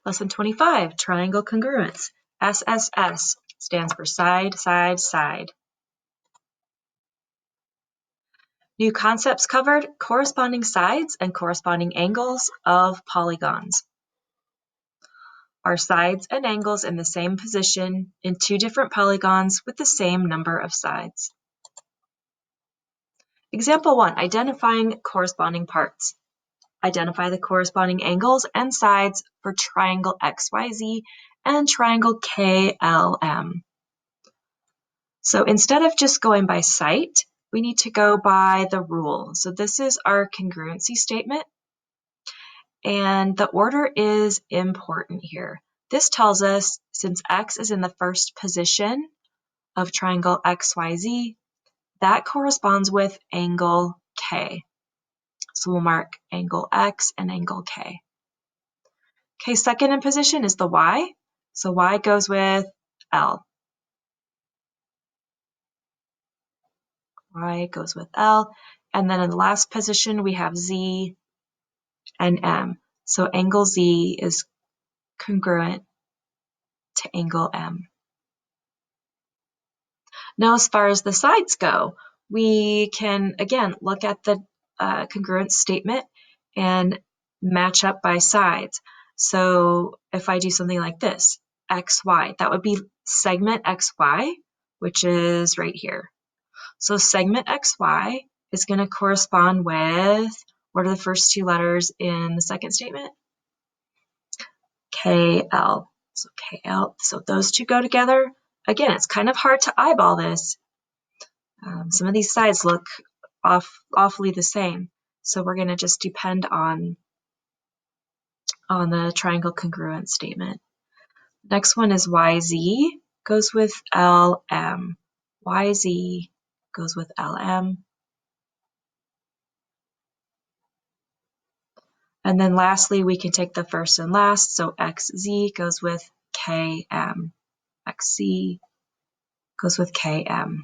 Lesson 25, Triangle Congruence. SSS stands for side, side, side. New concepts covered: corresponding sides and corresponding angles of polygons. Are sides and angles in the same position in two different polygons with the same number of sides? Example 1, identifying corresponding parts. Identify the corresponding angles and sides for triangle XYZ and triangle KLM. So instead of just going by sight, we need to go by the rule. So this is our congruency statement, and the order is important here. This tells us since X is in the first position of triangle XYZ, that corresponds with angle K. So we'll mark angle X and angle K. Okay, second in position is the Y. So Y goes with L. Y goes with L. And then in the last position, we have Z and M. So angle Z is congruent to angle M. Now, as far as the sides go, we can, again, look at the congruence statement and match up by sides. So if I do something like this, XY, that would be segment XY, which is right here. So segment XY is going to correspond with, what are the first two letters in the second statement? KL. So KL, so those two go together. Again, it's kind of hard to eyeball this. Some of these sides look awfully the same. So we're going to just depend on the triangle congruence statement. Next one is YZ goes with LM. YZ goes with LM. And then lastly, we can take the first and last. So XZ goes with KM. XZ goes with KM.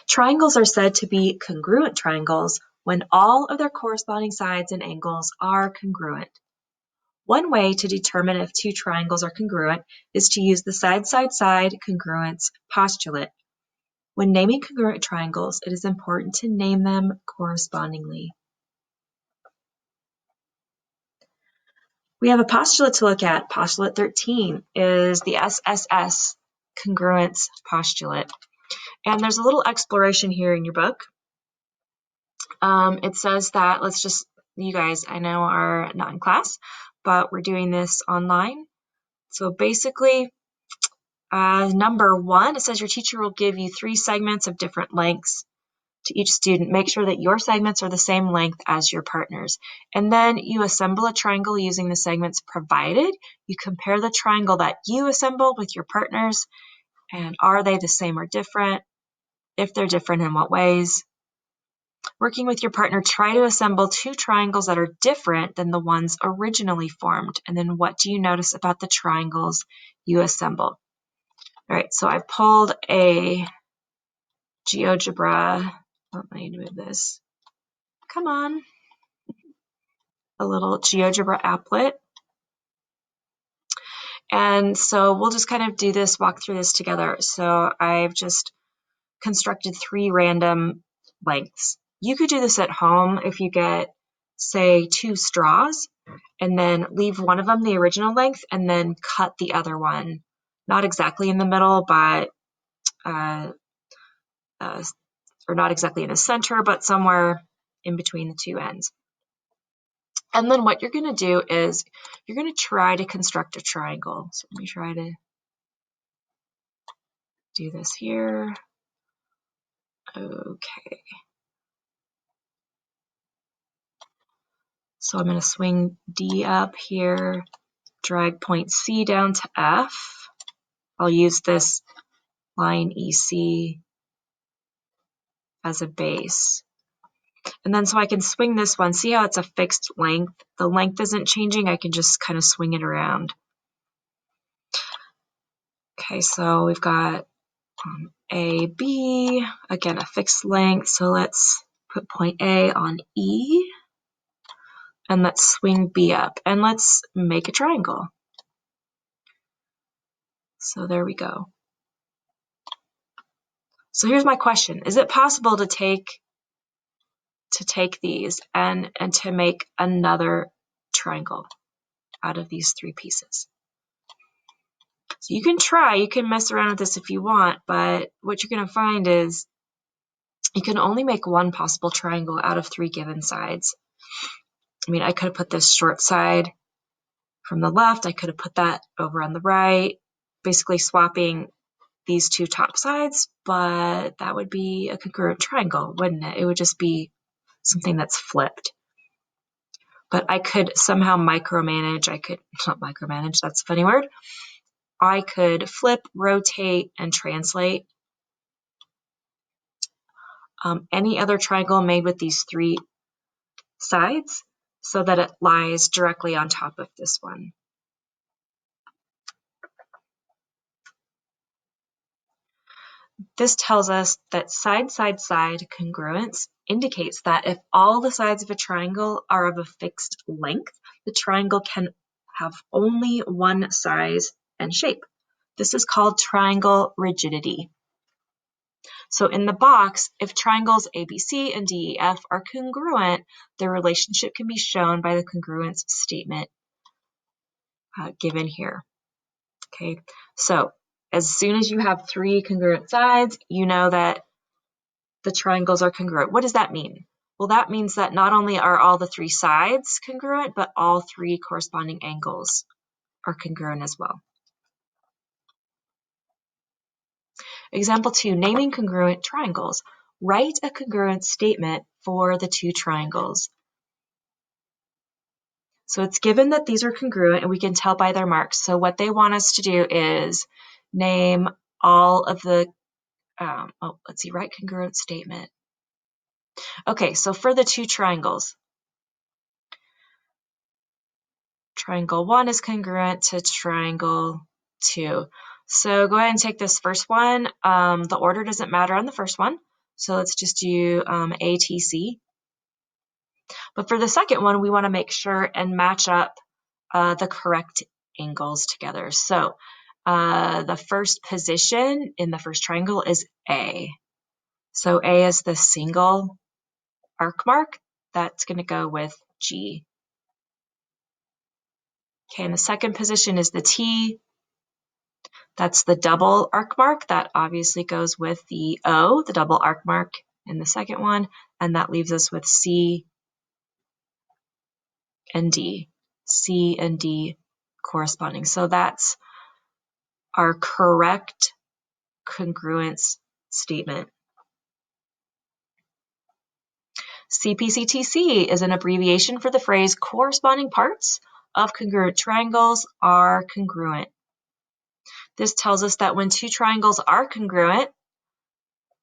Triangles are said to be congruent triangles when all of their corresponding sides and angles are congruent. One way to determine if two triangles are congruent is to use the side-side-side congruence postulate. When naming congruent triangles, it is important to name them correspondingly. We have a postulate to look at. Postulate 13 is the SSS congruence postulate. And there's a little exploration here in your book. It says that, you guys, I know, are not in class, but we're doing this online. So basically, number 1, it says your teacher will give you 3 segments of different lengths to each student. Make sure that your segments are the same length as your partner's. And then you assemble a triangle using the segments provided. You compare the triangle that you assembled with your partner's, and are they the same or different? If they're different, in what ways? Working with your partner, try to assemble 2 triangles that are different than the ones originally formed. And then what do you notice about the triangles you assembled? All right, so I pulled a GeoGebra. Oh, I need to move this. Come on. A little GeoGebra applet. And so we'll just kind of walk through this together. So I've just constructed 3 random lengths. You could do this at home if you get, say, 2 straws and then leave one of them the original length and then cut the other one, not exactly in the middle, but or not exactly in the center, but somewhere in between the 2 ends. And then what you're going to do is you're going to try to construct a triangle. So let me try to do this here. Okay. So I'm going to swing D up here, drag point C down to F. I'll use this line EC as a base. And then so I can swing this one. See how it's a fixed length? The length isn't changing. I can just kind of swing it around. Okay, so we've got A, B, again, a fixed length. So let's put point A on E. And let's swing B up, and let's make a triangle. So there we go. So here's my question. Is it possible to take these and to make another triangle out of these three pieces? So you can try, you can mess around with this if you want, but what you're going to find is you can only make one possible triangle out of three given sides. I mean, I could have put this short side from the left. I could have put that over on the right, basically swapping these two top sides, but that would be a congruent triangle, wouldn't it? It would just be something that's flipped. But I could somehow micromanage. I could, not micromanage, that's a funny word. I could flip, rotate, and translate any other triangle made with these three sides so that it lies directly on top of this one. This tells us that side-side-side congruence indicates that if all the sides of a triangle are of a fixed length, the triangle can have only one size and shape. This is called triangle rigidity. So in the box, if triangles ABC and DEF are congruent, their relationship can be shown by the congruence statement given here. Okay, so as soon as you have three congruent sides, you know that the triangles are congruent. What does that mean? Well, that means that not only are all the three sides congruent, but all three corresponding angles are congruent as well. Example 2, naming congruent triangles. Write a congruent statement for the two triangles. So it's given that these are congruent, and we can tell by their marks. So what they want us to do is name all of the, write congruent statement. Okay, so for the two triangles, triangle 1 is congruent to triangle 2. So go ahead and take this first one. The order doesn't matter on the first one, so let's just do ATC. But for the second one, we want to make sure and match up the correct angles together. So the first position in the first triangle is A. So A is the single arc mark. That's going to go with G. Okay, and the second position is the T. That's the double arc mark. That obviously goes with the O, the double arc mark in the second one, and that leaves us with C and D. C and D corresponding. So that's our correct congruence statement. CPCTC is an abbreviation for the phrase corresponding parts of congruent triangles are congruent. This tells us that when two triangles are congruent,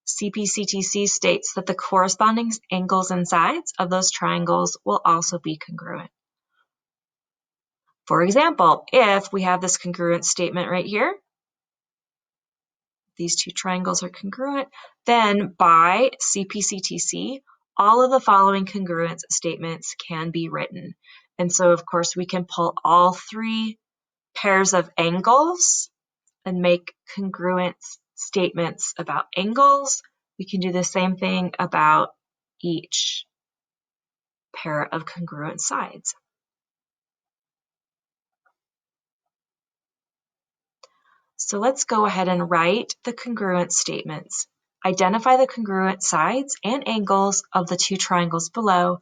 CPCTC states that the corresponding angles and sides of those triangles will also be congruent. For example, if we have this congruent statement right here, these two triangles are congruent, then by CPCTC, all of the following congruence statements can be written. And so, of course, we can pull all three pairs of angles and make congruent statements about angles. We can do the same thing about each pair of congruent sides. So let's go ahead and write the congruent statements. Identify the congruent sides and angles of the two triangles below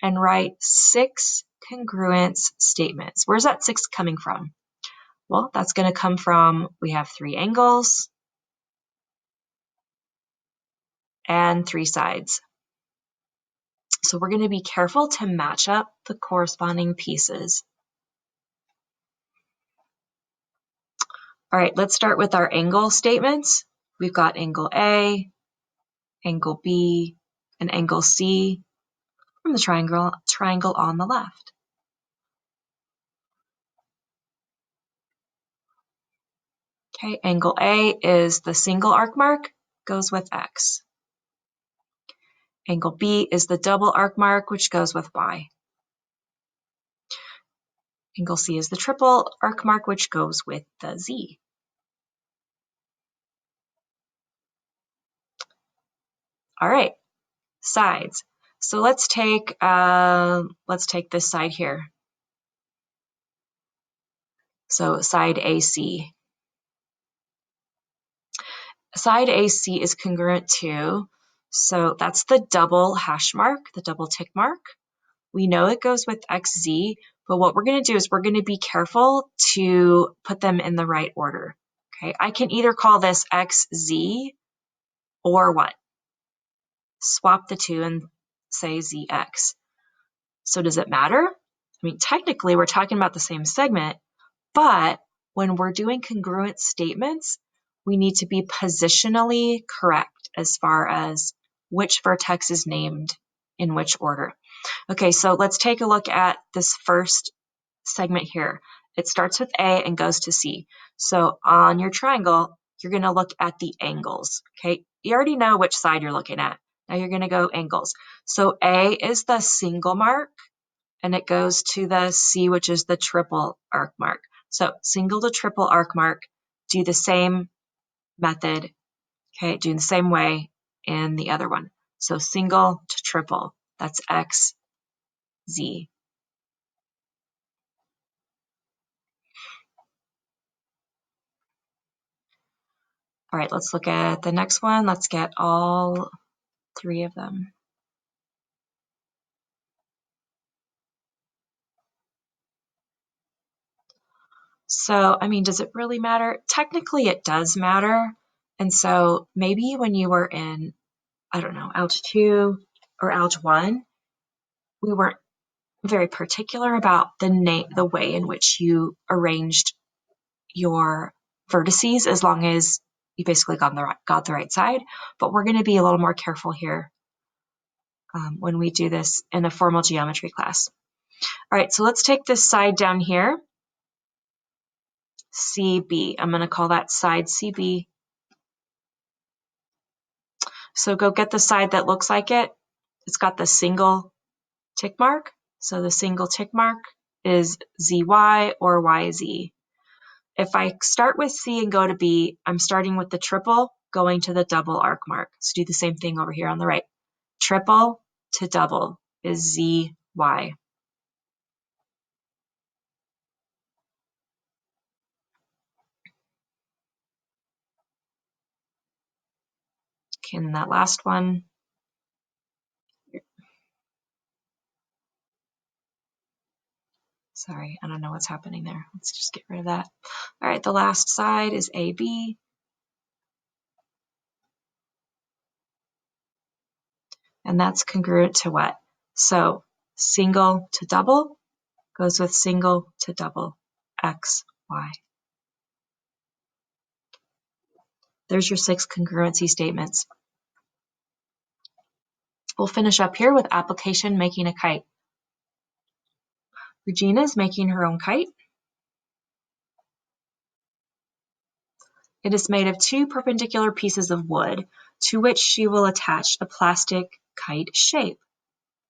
and write 6 congruence statements. Where's that 6 coming from? Well, that's going to come from, we have 3 angles and 3 sides. So we're going to be careful to match up the corresponding pieces. All right, let's start with our angle statements. We've got angle A, angle B, and angle C from the triangle on the left. Okay, angle A is the single arc mark, goes with X. Angle B is the double arc mark, which goes with Y. Angle C is the triple arc mark, which goes with the Z. All right, sides. So let's take this side here. So side AC. Side AC is congruent to, so that's the double hash mark, the double tick mark. We know it goes with XZ, but what we're going to do is we're going to be careful to put them in the right order. Okay, I can either call this XZ or what? Swap the two and say ZX. So does it matter? I mean, technically we're talking about the same segment, but when we're doing congruent statements, we need to be positionally correct as far as which vertex is named in which order. Okay, so let's take a look at this first segment here. It starts with A and goes to C. So on your triangle, you're going to look at the angles. Okay, you already know which side you're looking at. Now you're going to go angles. So A is the single mark, and it goes to the C, which is the triple arc mark. So single to triple arc mark, do the same method, okay, do the same way in the other one. So single to triple, that's X, Z. All right, let's look at the next one. Let's get all three of them. So, I mean, does it really matter? Technically, it does matter. And so maybe when you were in, I don't know, Algebra 2 or Algebra 1, we weren't very particular about the way in which you arranged your vertices, as long as you basically got the right side. But we're going to be a little more careful here when we do this in a formal geometry class. All right, so let's take this side down here, CB. I'm going to call that side CB. So go get the side that looks like it. It's got the single tick mark. So the single tick mark is ZY or YZ. If I start with C and go to B, I'm starting with the triple, going to the double arc mark. So do the same thing over here on the right. Triple to double is ZY. Okay, and that last one, sorry, I don't know what's happening there. Let's just get rid of that. All right, the last side is AB. And that's congruent to what? So single to double goes with single to double, X, Y. There's your 6 congruency statements. We'll finish up here with application making a kite. Regina's making her own kite. It is made of 2 perpendicular pieces of wood to which she will attach a plastic kite shape,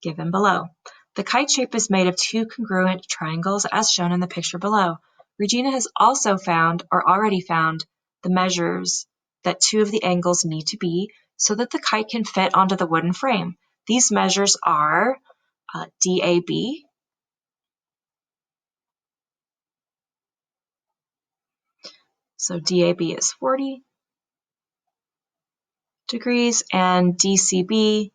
given below. The kite shape is made of 2 congruent triangles as shown in the picture below. Regina has also found, or already found, the measures that 2 of the angles need to be so that the kite can fit onto the wooden frame. These measures are DAB, so DAB is 40 degrees, and DCB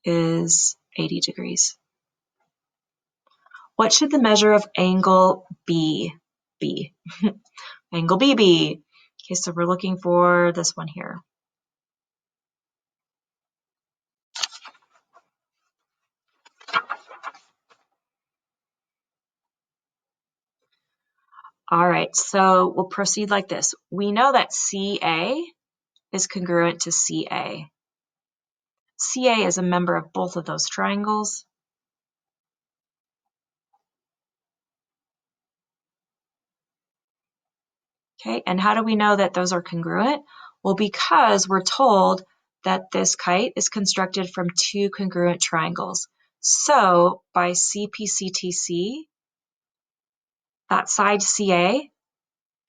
is 80 degrees. What should the measure of angle B be? Angle B be? Okay, so we're looking for this one here. All right, so we'll proceed like this. We know that CA is congruent to CA. CA is a member of both of those triangles. Okay, and how do we know that those are congruent? Well, because we're told that this kite is constructed from 2 congruent triangles. So by CPCTC, that side CA,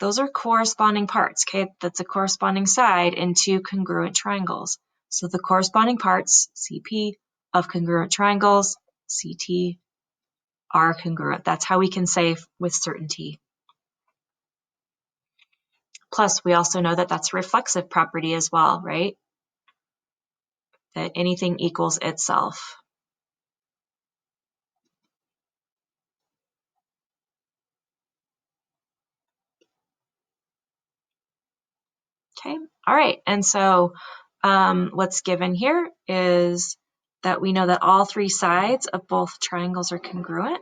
those are corresponding parts, okay? That's a corresponding side in two congruent triangles. So the corresponding parts, CP, of congruent triangles, CT, are congruent. That's how we can say with certainty. Plus, we also know that that's a reflexive property as well, right? That anything equals itself. Okay, all right. And so what's given here is that we know that all three sides of both triangles are congruent.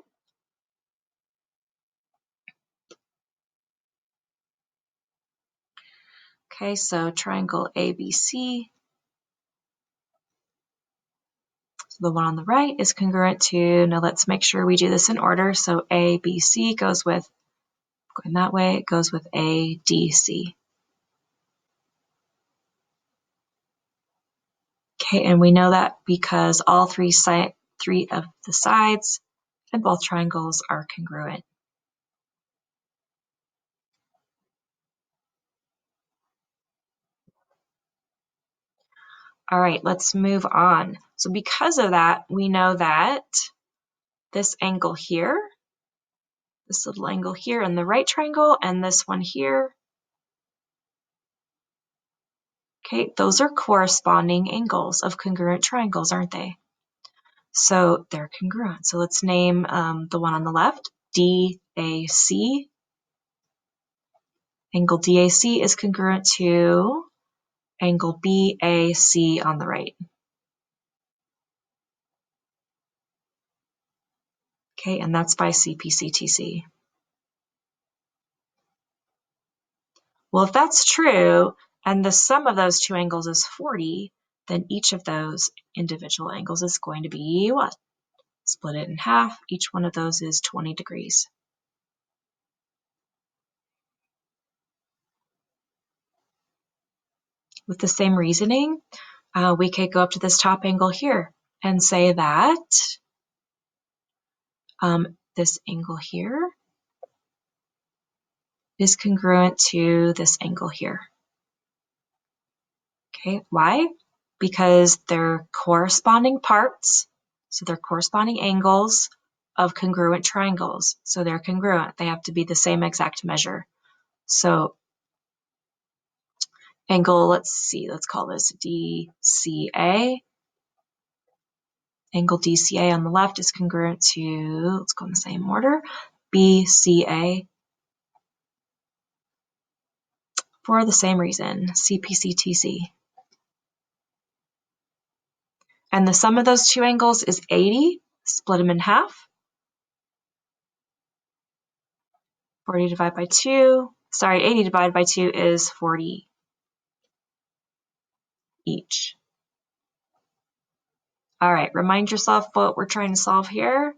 Okay, so triangle ABC, so the one on the right is congruent to, now let's make sure we do this in order. So ABC goes with, going that way, it goes with ADC. Okay, and we know that because all three of the sides in both triangles are congruent. All right, let's move on. So because of that, we know that this angle here, this little angle here in the right triangle, and this one here, okay, those are corresponding angles of congruent triangles, aren't they? So they're congruent. So let's name the one on the left, DAC. Angle DAC is congruent to angle BAC on the right. Okay, and that's by CPCTC. Well, if that's true, and the sum of those two angles is 40, then each of those individual angles is going to be what? Split it in half. Each one of those is 20 degrees. With the same reasoning, we could go up to this top angle here and say that this angle here is congruent to this angle here. Okay, why? Because they're corresponding parts, so they're corresponding angles of congruent triangles. So they're congruent. They have to be the same exact measure. So angle, let's see, let's call this DCA. Angle DCA on the left is congruent to, let's go in the same order, BCA for the same reason, CPCTC. And the sum of those two angles is 80. Split them in half. 40 divided by 2. Sorry, 80 divided by 2 is 40 each. All right, remind yourself what we're trying to solve here.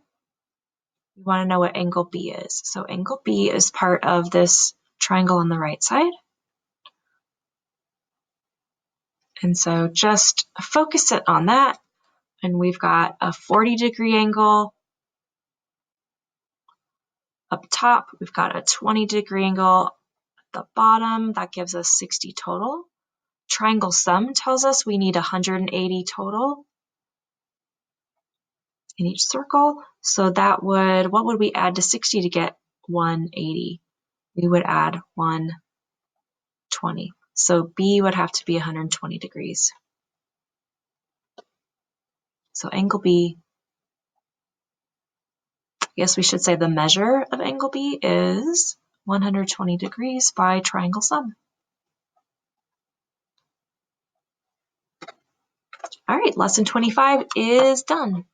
You want to know what angle B is. So angle B is part of this triangle on the right side. And so just focus it on that. And we've got a 40-degree angle up top. We've got a 20-degree angle at the bottom. That gives us 60 total. Triangle sum tells us we need 180 total in each circle. So that would, what would we add to 60 to get 180? We would add 120. So B would have to be 120 degrees. So angle B, I guess we should say the measure of angle B is 120 degrees by triangle sum. All right, lesson 25 is done.